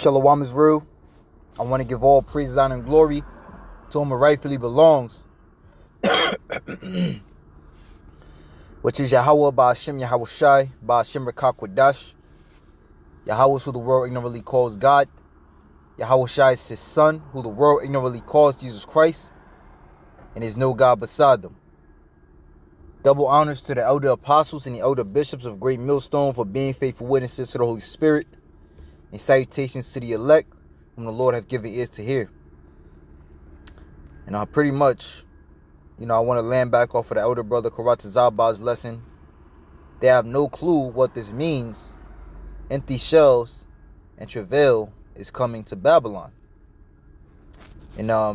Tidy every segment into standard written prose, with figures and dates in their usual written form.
Shalom is real. I want to give all praises, honor, and glory to whom it rightfully belongs, which is Yahweh Ba'ashem Yahweh Shai, Ba'ashem Rekakwadash. Yahweh is who the world ignorantly calls God. Yahweh Shai is his son, who the world ignorantly calls Jesus Christ, and there's no God beside them. Double honors to the elder apostles and the elder bishops of Great Millstone for being faithful witnesses to the Holy Spirit, and salutations to the elect whom the Lord have given ears to hear. And pretty much, I want to land back off of the elder brother Karatazabah's lesson. They have no clue what this means. Empty shells and travail is coming to Babylon. And let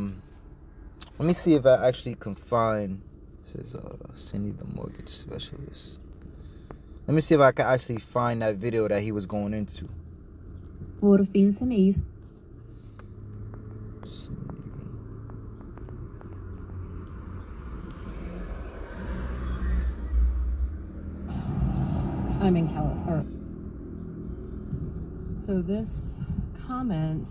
me see if I actually can find, it says Cindy the mortgage specialist. Let me see if I can actually find that video that he was going into. Por fin se me hizo. I'm in California. So this comment,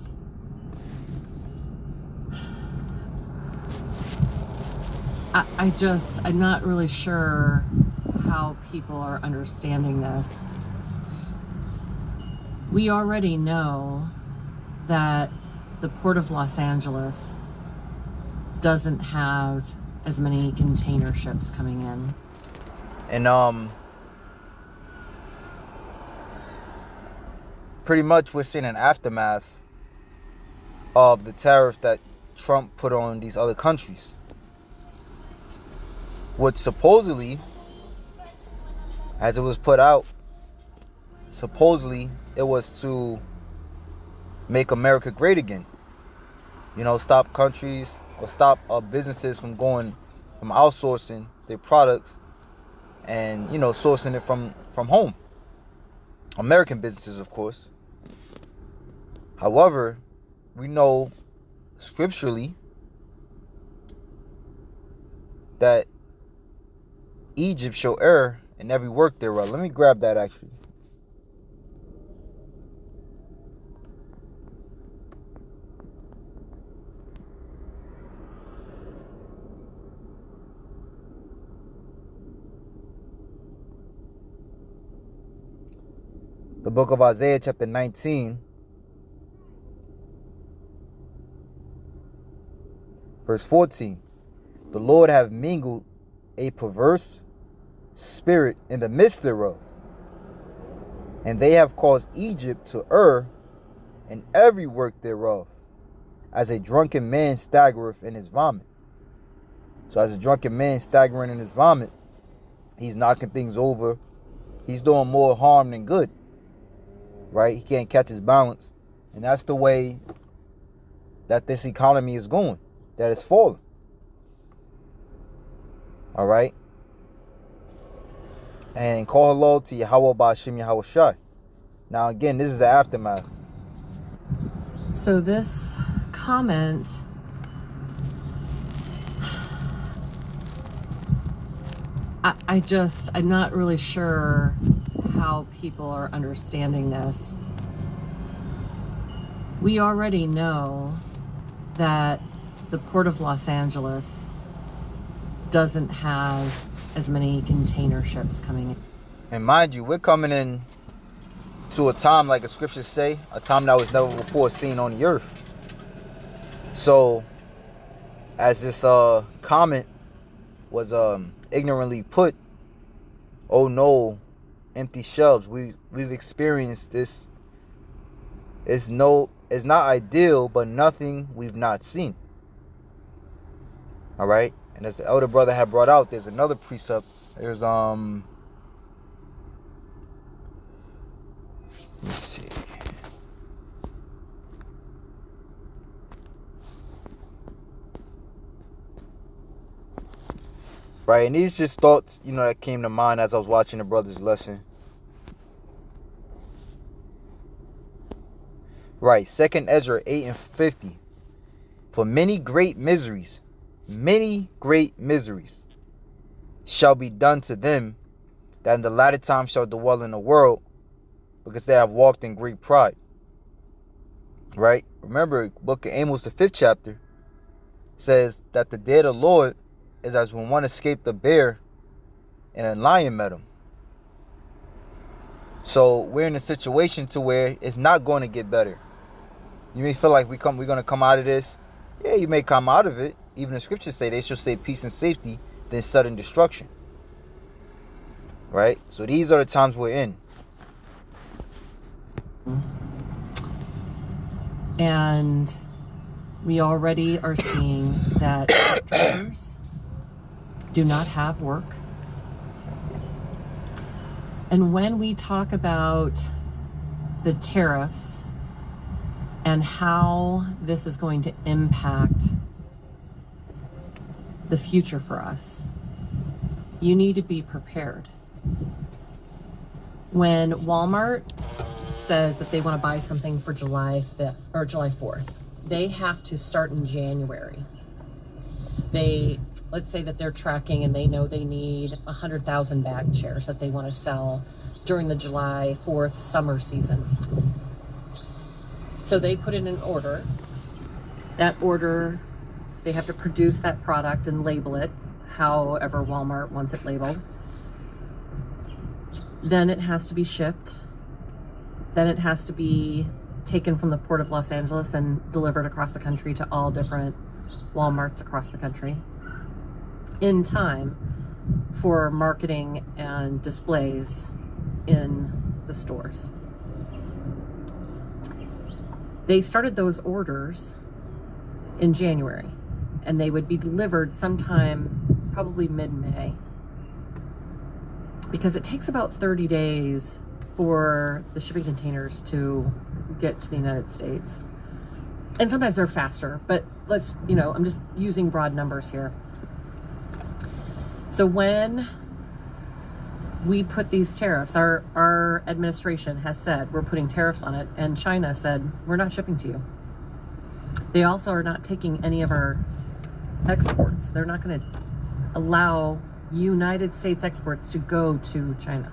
I'm not really sure how people are understanding this. We already know that the Port of Los Angeles doesn't have as many container ships coming in. And pretty much we're seeing an aftermath of the tariff that Trump put on these other countries, which supposedly, as it was put out, supposedly it was to make America great again. Stop countries or stop businesses from outsourcing their products and, sourcing it from home. American businesses, of course. However, we know scripturally that Egypt shall err in every work thereof. Let me grab that actually. The book of Isaiah chapter 19, verse 14. The Lord have mingled a perverse spirit in the midst thereof, and they have caused Egypt to err in every work thereof, as a drunken man staggereth in his vomit. So as a drunken man staggering in his vomit, he's knocking things over. He's doing more harm than good. Right? He can't catch his balance. And that's the way that this economy is going. That it's falling. Alright? And call hello to Yahweh Ba'ashem Yahweh Shai. Now again, this is the aftermath. So this comment, I'm not really sure how people are understanding this. We already know that the Port of Los Angeles doesn't have as many container ships coming in. And mind you, we're coming in to a time, like the scriptures say, a time that was never before seen on the earth. So, as this comment was ignorantly put, oh no, empty shelves. We've experienced this. It's not ideal, but nothing we've not seen. All right, and as the elder brother had brought out, there's another precept. There's let me see. Right, and these just thoughts, that came to mind as I was watching the brother's lesson. Right, 2nd Ezra 8 and 50. For many great miseries shall be done to them that in the latter time shall dwell in the world, because they have walked in great pride. right? Remember, book of Amos, the 5th chapter, says that the day of the Lord is as when one escaped a bear and a lion met him. So we're in a situation to where it's not going to get better. You may feel like we're going to come out of this. Yeah, you may come out of it. Even the scriptures say they shall say peace and safety, then sudden destruction. Right? So these are the times we're in. And we already are seeing that doctors do not have work. And when we talk about the tariffs and how this is going to impact the future for us, you need to be prepared. When Walmart says that they want to buy something for July 5th or July 4th, they have to start in January. Let's say that they're tracking and they know they need 100,000 bag chairs that they want to sell during the July 4th summer season. So they put in an order. That order, they have to produce that product and label it however Walmart wants it labeled. Then it has to be shipped. Then it has to be taken from the Port of Los Angeles and delivered across the country to all different Walmarts across the country in time for marketing and displays in the stores. They started those orders in January, and they would be delivered sometime probably mid-May, because it takes about 30 days for the shipping containers to get to the United States. And sometimes they're faster, but I'm just using broad numbers here. So when we put these tariffs, our administration has said we're putting tariffs on it, and China said we're not shipping to you. They also are not taking any of our exports. They're not going to allow United States exports to go to China,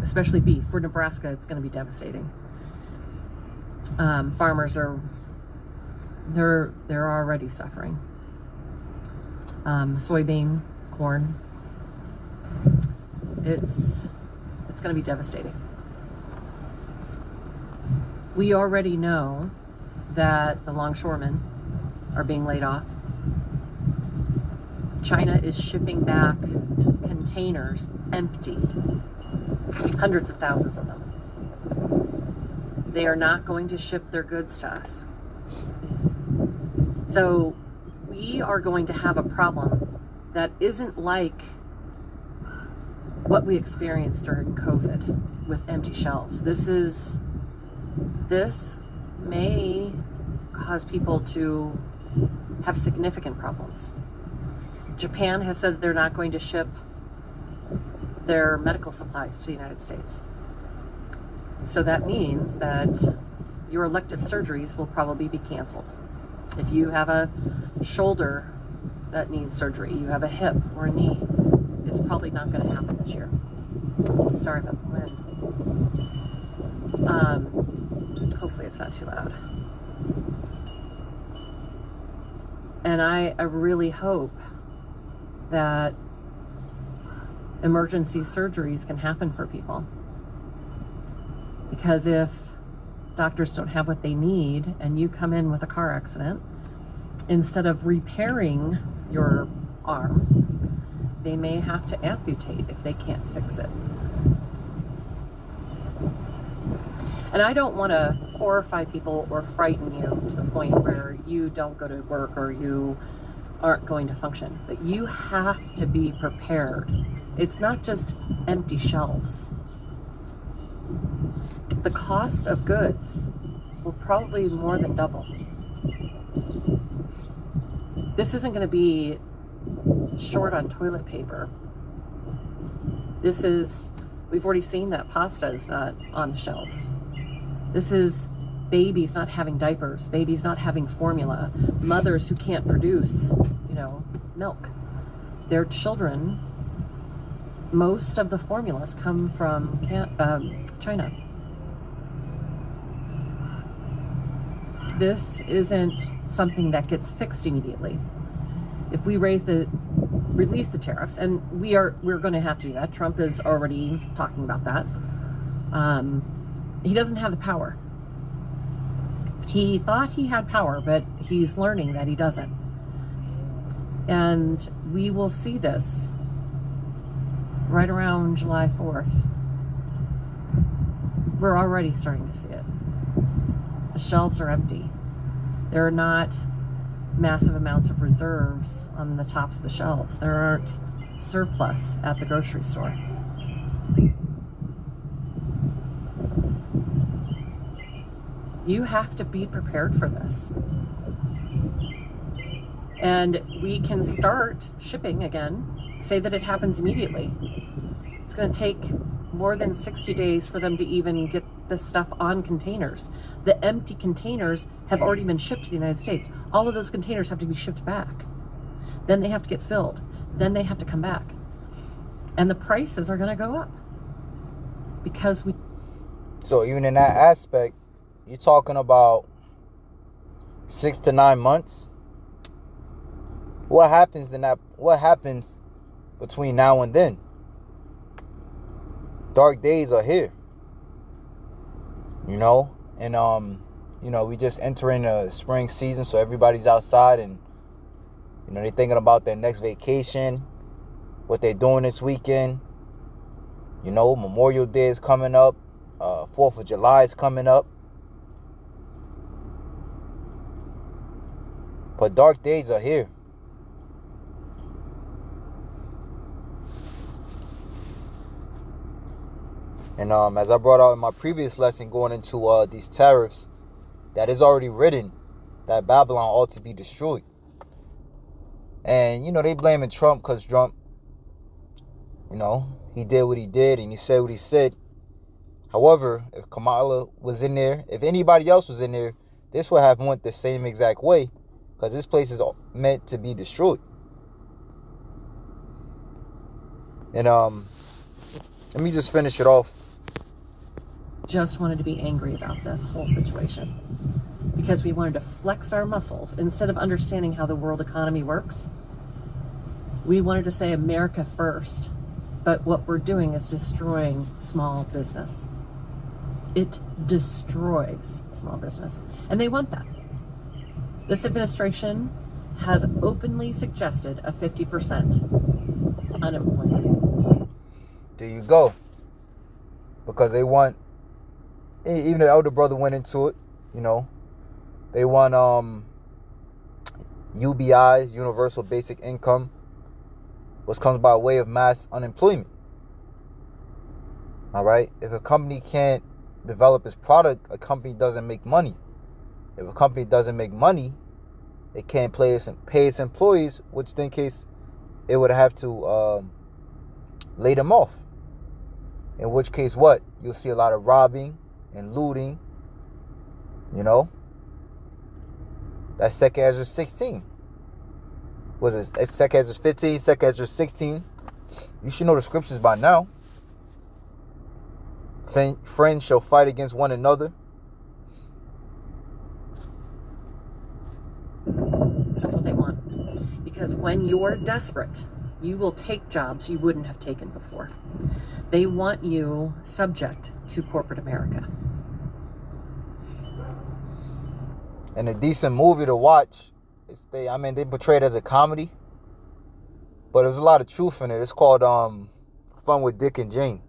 especially beef. For Nebraska, it's going to be devastating. Farmers they're already suffering. Soybean, corn, it's going to be devastating. We already know that the longshoremen are being laid off. China is shipping back containers empty, hundreds of thousands of them. They are not going to ship their goods to us. So we are going to have a problem that isn't like what we experienced during COVID with empty shelves. This may cause people to have significant problems. Japan has said that they're not going to ship their medical supplies to the United States. So that means that your elective surgeries will probably be canceled. If you have a shoulder that needs surgery, you have a hip or a knee, it's probably not going to happen this year. Sorry about the wind. Hopefully it's not too loud. And I really hope that emergency surgeries can happen for people. Because if doctors don't have what they need and you come in with a car accident, instead of repairing your arm, they may have to amputate if they can't fix it. And I don't want to horrify people or frighten you to the point where you don't go to work or you aren't going to function. But you have to be prepared. It's not just empty shelves. The cost of goods will probably more than double. This isn't going to be short on toilet paper. We've already seen that pasta is not on the shelves. This is babies not having diapers, babies not having formula, mothers who can't produce, milk. Their children, most of the formulas come from China. this isn't something that gets fixed immediately. If we release the tariffs, and we're going to have to do that. Trump is already talking about that. He doesn't have the power. He thought he had power, but he's learning that he doesn't. And we will see this right around July 4th. We're already starting to see it. The shelves are empty. There are not massive amounts of reserves on the tops of the shelves. There aren't surplus at the grocery store. You have to be prepared for this. And we can start shipping again. Say that it happens immediately. It's going to take more than 60 days for them to even get this stuff on containers. The empty containers have already been shipped to the United States. All of those containers have to be shipped back. Then they have to get filled. Then they have to come back. And the prices are going to go up. Because we... So even in that aspect, you're talking about 6 to 9 months. What happens in that? What happens between now and then? Dark days are here. And we just entering the spring season, so everybody's outside, and they're thinking about their next vacation, what they're doing this weekend. Memorial Day is coming up, 4th of July is coming up. But dark days are here. And as I brought out in my previous lesson going into these tariffs, that is already written that Babylon ought to be destroyed. And, they blaming Trump because Trump, he did what he did and he said what he said. However, if Kamala was in there, if anybody else was in there, this would have went the same exact way, because this place is meant to be destroyed. And let me just finish it off. Just wanted to be angry about this whole situation because we wanted to flex our muscles instead of understanding how the world economy works. We wanted to say America first, but what we're doing is destroying small business. It destroys small business, and they want that. This administration has openly suggested a 50% unemployment. There you go. Because they want, even the elder brother went into it, they want UBIs, Universal Basic Income, which comes by way of mass unemployment. All right? If a company can't develop its product, a company doesn't make money. If a company doesn't make money, it can't pay its employees, which in case it would have to lay them off. In which case, what? You'll see a lot of robbing and looting. That's 2 Ezra 16. Was it 2 Ezra 15, 2 Ezra 16? You should know the scriptures by now. Friends shall fight against one another. That's what they want. Because when you're desperate, you will take jobs you wouldn't have taken before. They want you subject to corporate America. And a decent movie to watch. They portray it as a comedy, but there's a lot of truth in it. It's called Fun with Dick and Jane.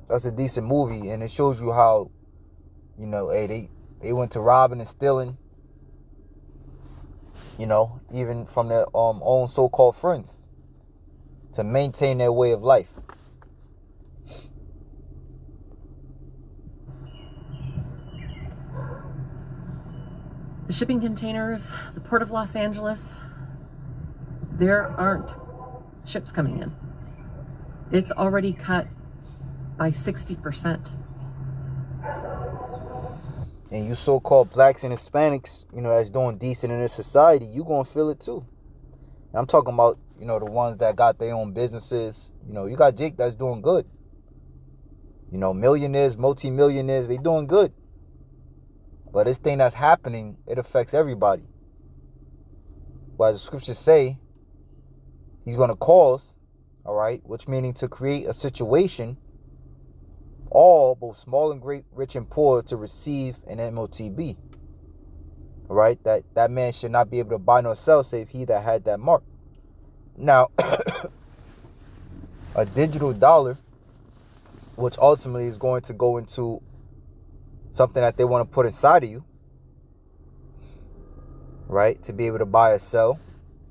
That's a decent movie, and it shows you how, hey, they went to robbing and stealing, even from their own so-called friends, to maintain their way of life. The shipping containers, the Port of Los Angeles, there aren't ships coming in. It's already cut by 60%. And you so-called blacks and Hispanics, that's doing decent in this society, you gonna feel it too. And I'm talking about, the ones that got their own businesses. You got Jake that's doing good. You know, millionaires, multi-millionaires, they doing good. But this thing that's happening, it affects everybody. Well, as the scriptures say, he's going to cause, all right, which meaning to create a situation, all, both small and great, rich and poor, to receive an MOTB. All right, that man should not be able to buy nor sell save he that had that mark. Now, a digital dollar, which ultimately is going to go into something that they want to put inside of you, right, to be able to buy or sell,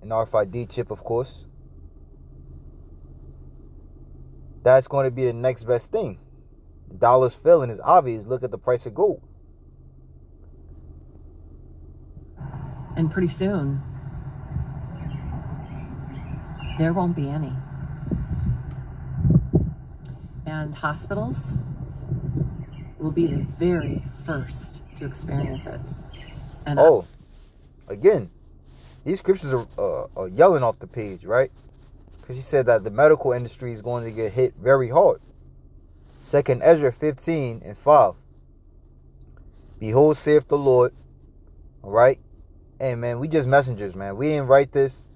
an RFID chip, of course. That's going to be the next best thing. The dollar's failing is obvious. Look at the price of gold. And pretty soon, there won't be any. And hospitals will be the very first to experience it. And again, these scriptures are yelling off the page, right? Because he said that the medical industry is going to get hit very hard. 2nd Ezra 15:5. Behold, saith the Lord. All right? Hey, man, we just messengers, man. We didn't write this.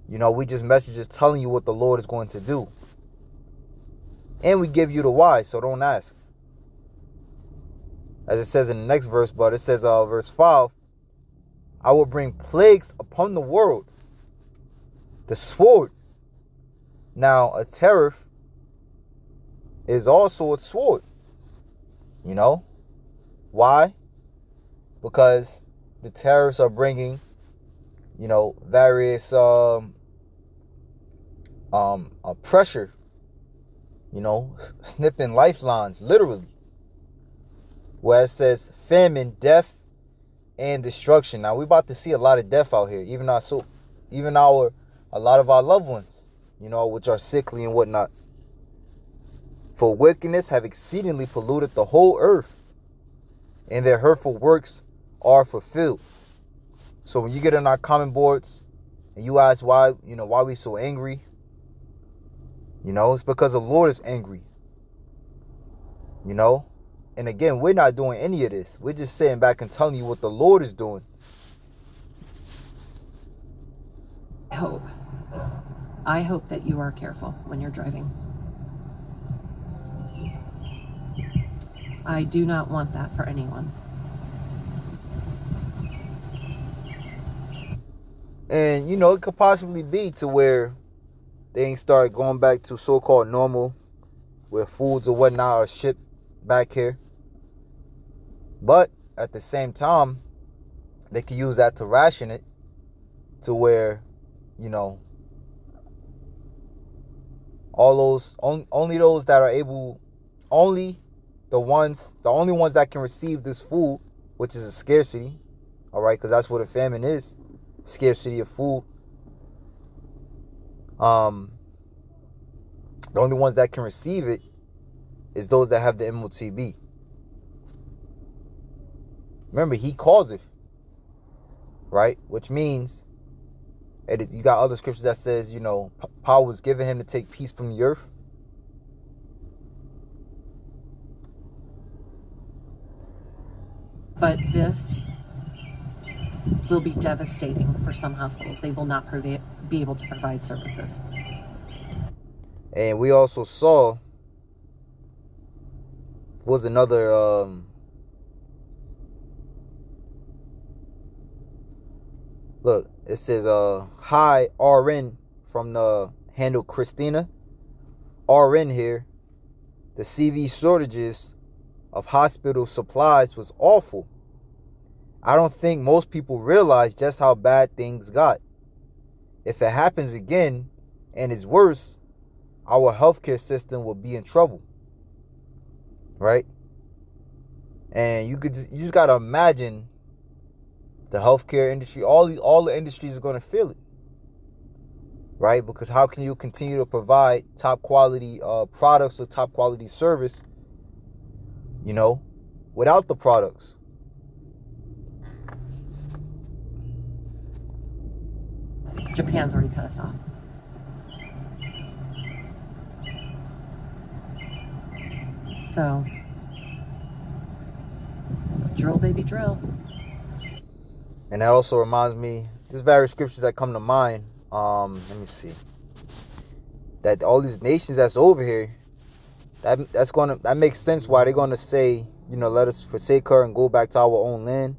You know, we just messengers telling you what the Lord is going to do. And we give you the why, so don't ask. As it says in the next verse, but it says, verse 5, I will bring plagues upon the world. The sword. Now, a tariff is also a sword. You know? Why? Because the tariffs are bringing, you know, various pressure, you know, snipping lifelines, literally. Where it says famine, death, and destruction. Now, we're about to see a lot of death out here. A lot of our loved ones, you know, which are sickly and whatnot. For wickedness have exceedingly polluted the whole earth, and their hurtful works are fulfilled. So when you get on our comment boards and you ask why we so angry, you know, it's because the Lord is angry. You know? And again, we're not doing any of this. We're just sitting back and telling you what the Lord is doing. I hope that you are careful when you're driving. I do not want that for anyone. And, you know, it could possibly be to where things start going back to so-called normal, where foods or whatnot are shipped back here. But at the same time, they can use that to ration it to where, you know, all those, only those that are able, only the only ones that can receive this food, which is a scarcity, all right, because that's what a famine is, scarcity of food. The only ones that can receive it is those that have the MOTB. Remember, he calls it, right? Which means, you got other scriptures that says, you know, power was given him to take peace from the earth. But this will be devastating for some hospitals. They will not be able to provide services. And we also saw, was another look, it says hi RN from the handle Christina. RN here. The CV shortages of hospital supplies was awful. I don't think most people realize just how bad things got. If it happens again and it's worse, our healthcare system will be in trouble. Right? And you just gotta imagine the healthcare industry, all the industries are gonna feel it. Right? Because how can you continue to provide top quality products or top quality service, you know, without the products? Japan's already cut us off. So, drill, baby, drill. And that also reminds me, there's various scriptures that come to mind. Let me see. That all these nations that's over here, that makes sense why they're gonna say, let us forsake her and go back to our own land.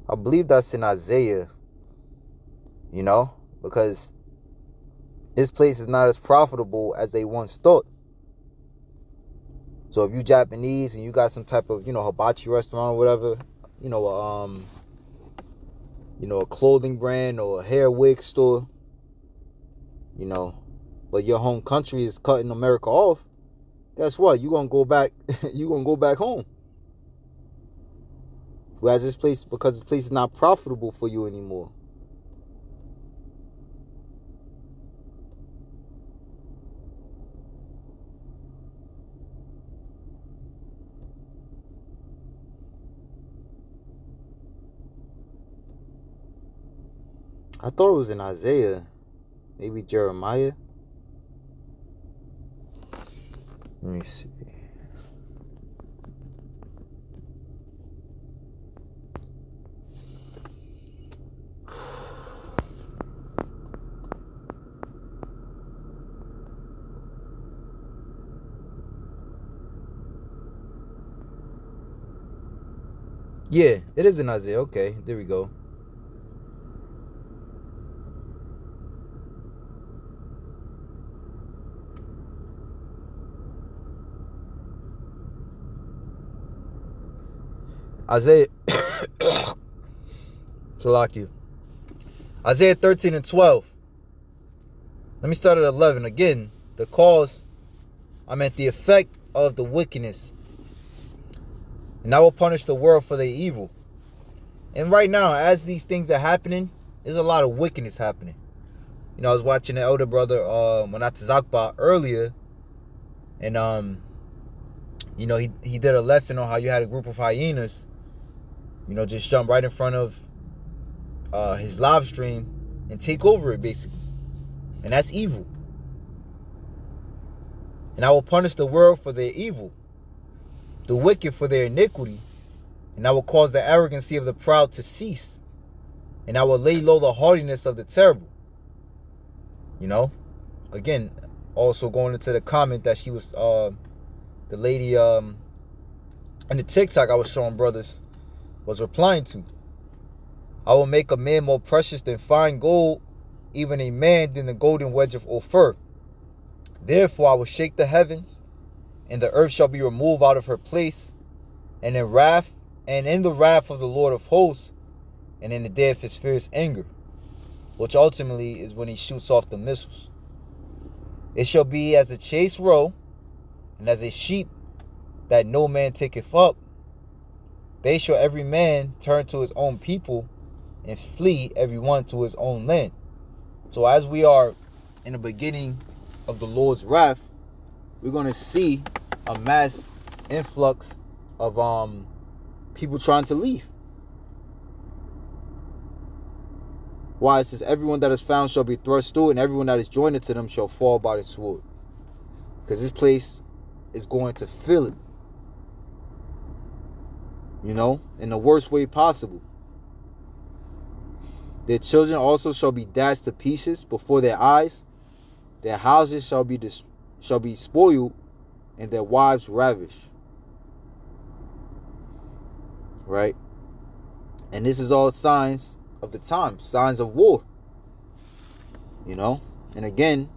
I believe that's in Isaiah, because this place is not as profitable as they once thought. So if you Japanese and you got some type of, hibachi restaurant or whatever, a clothing brand or a hair wig store, but your home country is cutting America off, guess what? You're gonna go back you're gonna go back home. Whereas because this place is not profitable for you anymore. I thought it was in Isaiah, maybe Jeremiah. Let me see. Yeah, it is in Isaiah. Okay, there we go. Isaiah Salakia. Isaiah 13 and 12. Let me start at 11. Again, the the effect of the wickedness. And I will punish the world for their evil. And right now, as these things are happening, there's a lot of wickedness happening. I was watching the elder brother Zakba earlier, and he did a lesson on how you had a group of hyenas, just jump right in front of his live stream and take over it, basically. And that's evil. And I will punish the world for their evil, the wicked for their iniquity, and I will cause the arrogancy of the proud to cease, and I will lay low the haughtiness of the terrible. Again, also going into the comment that she was, the lady in the TikTok I was showing brothers was replying to. I will make a man more precious than fine gold, even a man than the golden wedge of Ophir. Therefore I will shake the heavens, and the earth shall be removed out of her place, and in the wrath of the Lord of hosts, and in the day of his fierce anger, which ultimately is when he shoots off the missiles. It shall be as a chased roe, and as a sheep that no man taketh up. They shall every man turn to his own people, and flee every one to his own land. So as we are in the beginning of the Lord's wrath, we're going to see a mass influx of people trying to leave. Why? It says, everyone that is found shall be thrust through, and everyone that is joined to them shall fall by the sword. Because this place is going to feel it. In the worst way possible. Their children also shall be dashed to pieces before their eyes. Their houses shall be spoiled, and their wives ravished. Right? And this is all signs of the time, signs of war. And again,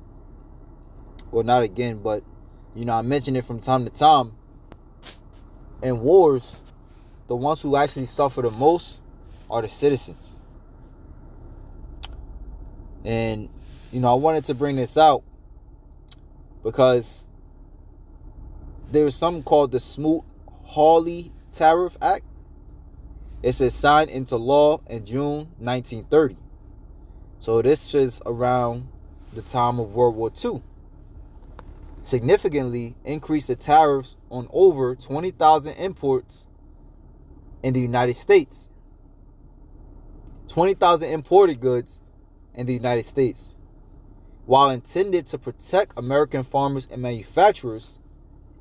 well, not again, but I mention it from time to time. In wars, the ones who actually suffer the most are the citizens. And I wanted to bring this out because there's something called the Smoot-Hawley Tariff Act. It says signed into law in June 1930. So this is around the time of World War II. significantly increased the tariffs on over 20,000 imports in the United States. 20,000 imported goods in the United States. While intended to protect American farmers and manufacturers,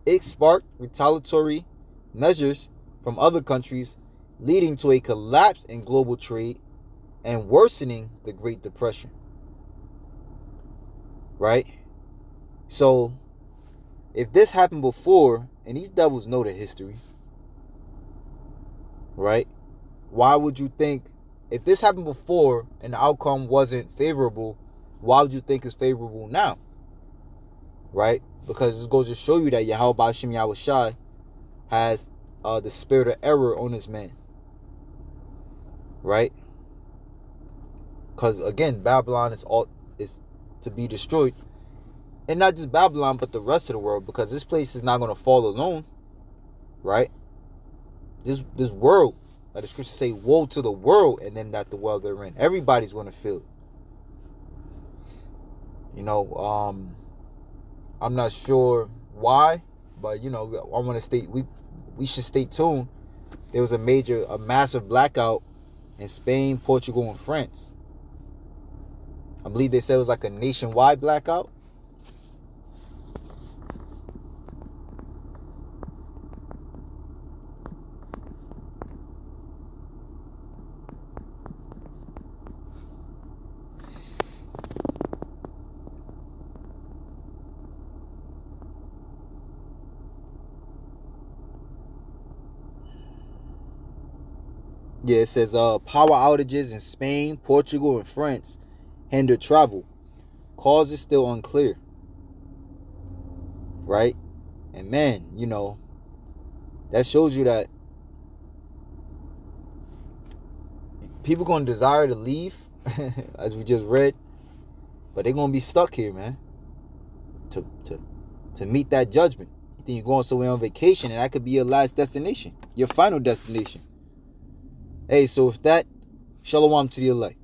it sparked retaliatory measures from other countries, leading to a collapse in global trade and worsening the Great Depression. Right? So, if this happened before, and these devils know the history, right? Why would you think, if this happened before and the outcome wasn't favorable, why would you think it's favorable now? Right? Because this goes to show you that Yahweh Ba'ashem Yahweh Shai has the spirit of error on his man. Right? Because again, Babylon is to be destroyed. And not just Babylon, but the rest of the world, because this place is not going to fall alone. Right? This world, like the scriptures say, woe to the world and them that dwell therein. Everybody's going to feel it. You know, I'm not sure why, but you know, I want to state we should stay tuned. There was a massive blackout in Spain, Portugal, and France. I believe they said it was like a nationwide blackout. Yeah, it says power outages in Spain, Portugal, and France hinder travel. Cause is still unclear. Right? And man, you know, that shows you that people gonna desire to leave, as we just read, but they're gonna be stuck here, man. To meet that judgment. You think you're going somewhere on vacation, and that could be your last destination, your final destination. Hey, so if that, shalom to the elect.